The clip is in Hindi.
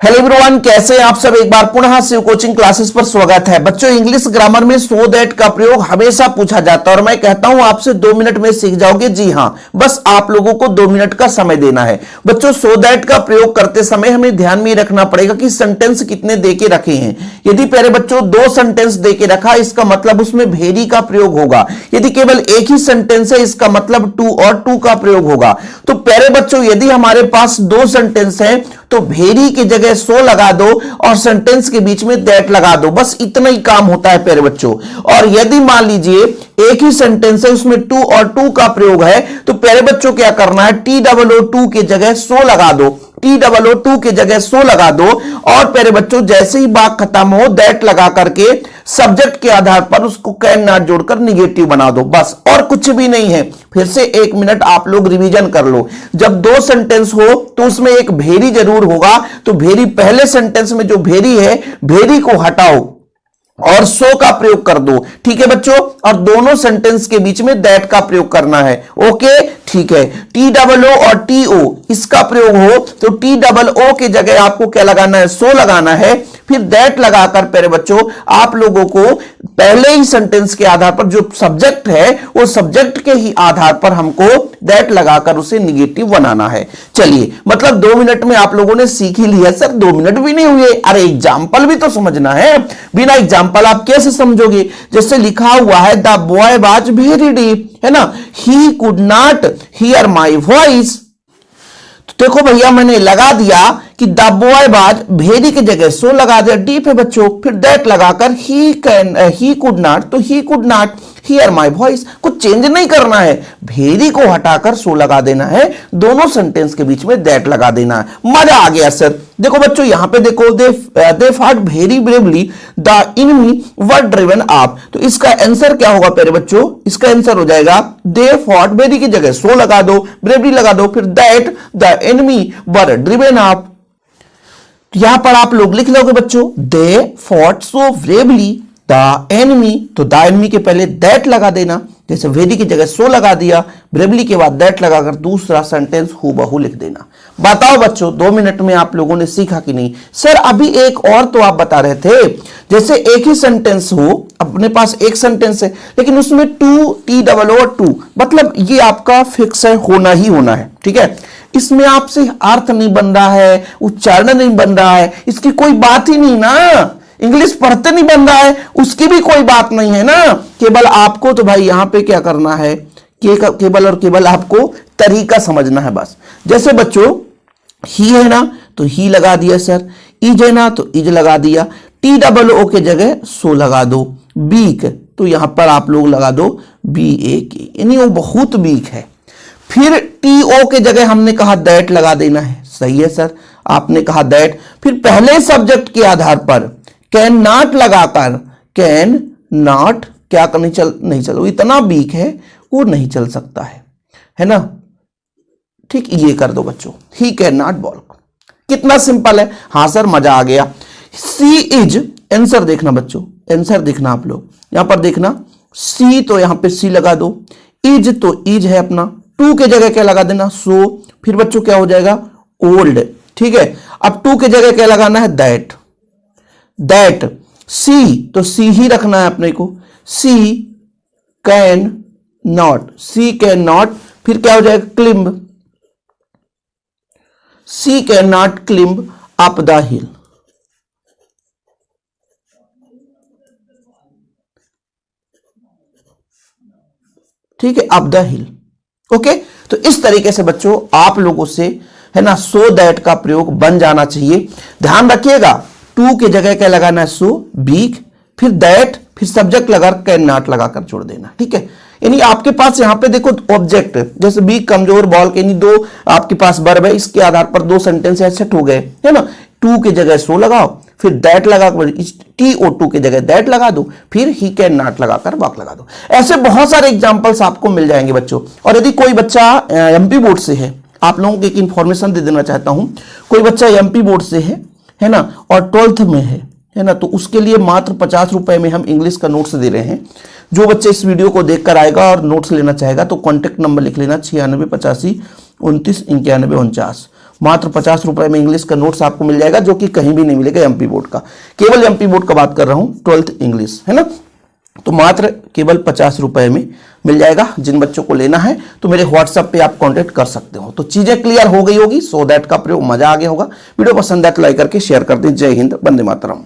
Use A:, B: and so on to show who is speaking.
A: हेलो एवरीवन, कैसे हैं आप सब। एक बार पुनः शिव कोचिंग क्लासेस पर स्वागत है। बच्चों, इंग्लिश ग्रामर में सो दैट का प्रयोग हमेशा पूछा जाता है और मैं कहता हूं आपसे 2 मिनट में सीख जाओगे। जी हां, बस आप लोगों को 2 मिनट का समय देना है। बच्चों, सो दैट का प्रयोग करते समय हमें ध्यान में रखना पड़ेगा कि सेंटेंस कितने दे के रखे हैं। यदि प्यारे बच्चों 2 सेंटेंस दे के रखा, इसका मतलब उसमें भेरी का प्रयोग होगा। यदि केवल एक ही सेंटेंस है, इसका मतलब टू और टू का प्रयोग होगा। तो प्यारे बच्चों, यदि हमारे पास 2 सेंटेंस है तो भेरी की जगह सो लगा दो और सेंटेंस के बीच में दैट लगा दो। बस इतना ही काम होता है प्यारे बच्चों। और यदि मान लीजिए एक ही सेंटेंस है, उसमें टू और टू का प्रयोग है, तो प्यारे बच्चों क्या करना है, TOO की जगह सो लगा दो। TOO की जगह सो लगा दो और प्यारे बच्चों जैसे ही बात खत्म हो दैट लगा करके सब्जेक्ट के आधार पर उसको कैन नॉट जोड़कर निगेटिव बना दो। बस, और कुछ भी नहीं है। फिर से 1 मिनट आप लोग रिवीजन कर लो। जब 2 सेंटेंस हो तो उसमें एक भेरी जरूर होगा, तो भेरी पहले सेंटेंस में जो भेरी है, भेरी को हटाओ और सो का प्रयोग कर दो। ठीक है बच्चों, और दोनों सेंटेंस के बीच में दैट का प्रयोग करना है। ओके, ठीक है। TOO और TO इसका प्रयोग हो तो TOO की जगह आपको क्या लगाना है, सो लगाना है। फिर दैट लगाकर प्यारे बच्चों आप लोगों को पहले ही सेंटेंस के आधार पर जो सब्जेक्ट है, वो सब्जेक्ट के ही आधार पर हमको दैट लगाकर उसे निगेटिव बनाना है। चलिए, मतलब 2 मिनट में आप लोगों ने सीख ही लिया। सर 2 मिनट भी नहीं हुए। अरे एग्जाम्पल भी तो समझना है। बिना एग्जाम्पल आप कैसे समझोगे। जैसे लिखा हुआ है the boy was very deep, है ना, he could not here my voice. तो देखो भैया, मैंने लगा दिया कि द बॉय वाज, भेरी की जगह सो लगा दिया, डीप है बच्चों। फिर दैट लगाकर ही कुड नॉट, तो he could not here my voice. कुछ चेंज नहीं करना है, भेरी को हटाकर सो लगा देना है, दोनों सेंटेंस के बीच में दैट लगा देना है। मजा आ गया सर। देखो बच्चों, यहां पे देखो, they fought very bravely the enemy were driven up. तो इसका आंसर क्या होगा प्यारे बच्चों, इसका आंसर हो जाएगा दे फॉट, वेरी की जगह सो लगा दो, ब्रेवली लगा दो, फिर that the enemy were driven up. यहां पर आप लोग लिख लोगे बच्चों, they fought so bravely the enemy, तो द एनिमी के पहले दैट लगा देना। जैसे वेरी की जगह सो लगा दिया, ब्रेवली के बाद दैट लगाकर दूसरा सेंटेंस हूबहू लिख देना। बताओ बच्चों 2 मिनट में आप लोगों ने सीखा कि नहीं। सर अभी एक और तो आप बता रहे थे, जैसे एक ही सेंटेंस हो, अपने पास एक सेंटेंस है लेकिन उसमें TOO, मतलब ये आपका फिक्स है, होना ही होना है। ठीक है, इसमें आपसे अर्थ नहीं बन रहा है, उच्चारण नहीं बन रहा है, इसकी कोई बात ही नहीं ना। इंग्लिश पढ़ते नहीं बन रहा है, उसकी भी कोई बात नहीं है ना। केवल आपको तो भाई यहां पे क्या करना है, केवल और केवल आपको तरीका समझना है बस। जैसे बच्चों ही है ना, तो ही लगा दिया सर। इज है ना, तो इज लगा दिया। TOO के जगह सो लगा दो। बीक, तो यहां पर आप लोग लगा दो BAK, यानी वो बहुत बीक है। फिर TO के जगह हमने कहा दैट लगा देना है। सही है सर, आपने कहा दैट। फिर पहले सब्जेक्ट के आधार पर कैन नॉट लगाकर, कैन नॉट क्या नहीं चल, वो इतना वीक है, वो नहीं चल सकता है ना। ठीक, ये कर दो बच्चों, ही कैन नॉट वॉक। कितना सिंपल है। हाँ सर, मजा आ गया। सी इज, आंसर देखना बच्चों, आंसर देखना आप लोग। यहां पर देखना, सी तो यहां पे सी लगा दो, इज तो इज है अपना, टू के जगह क्या लगा देना, सो। फिर बच्चों क्या हो जाएगा, ओल्ड। ठीक है, अब टू के जगह क्या लगाना है, दैट। दैट, सी तो सी ही रखना है अपने को, she can not, she can not. फिर क्या हो जाएगा, climb, she can not climb up the hill. ठीक है, अप द हिल। ओके, तो इस तरीके से बच्चों आप लोगों से, है ना, सो दैट का प्रयोग बन जाना चाहिए। ध्यान रखिएगा, टू की जगह क्या लगाना है, सो, बीक, फिर दैट, फिर सब्जेक्ट लगा कैन नॉट लगाकर जोड़ देना। ठीक है, यानी आपके पास यहां पे देखो ऑब्जेक्ट, जैसे बीक, कमजोर, बॉल के, यानी 2 आपके पास वर्ब है, इसके आधार पर 2 सेंटेंस सेट हो गए, है ना। टू की जगह सो लगाओ, फिर दैट लगाकर TOO की जगह दैट लगा दो, फिर ही कैन नॉट लगाकर वॉक लगा दो। ऐसे बहुत सारे एग्जांपल्स आपको मिल जाएंगे बच्चों। और यदि कोई बच्चा MP बोर्ड से है, आप लोगों को एक इंफॉर्मेशन दे देना चाहता हूं, कोई बच्चा MP बोर्ड से है ना, और 12th में है ना, तो उसके लिए मात्र 50 रुपए में हम इंग्लिश का नोट्स दे रहे हैं। जो बच्चे इस वीडियो को देखकर आएगा और नोट्स लेना चाहेगा तो कॉन्टेक्ट नंबर लिख लेना 96 85 29 91 49। मात्र 50 रुपए में इंग्लिश का नोट्स आपको मिल जाएगा, जो कि कहीं भी नहीं मिलेगा एमपी बोर्ड का। केवल एमपी बोर्ड का बात कर रहा हूं, 12th इंग्लिश, है ना। तो मात्र केवल 50 रुपए में मिल जाएगा। जिन बच्चों को लेना है तो मेरे व्हाट्सएप पे आप कांटेक्ट कर सकते हो। तो चीजें क्लियर हो गई होगी, सो दैट का प्रयोग मजा आ गया होगा। वीडियो पसंद है तो लाइक करके शेयर कर दें। जय हिंद, वंदे मातरम।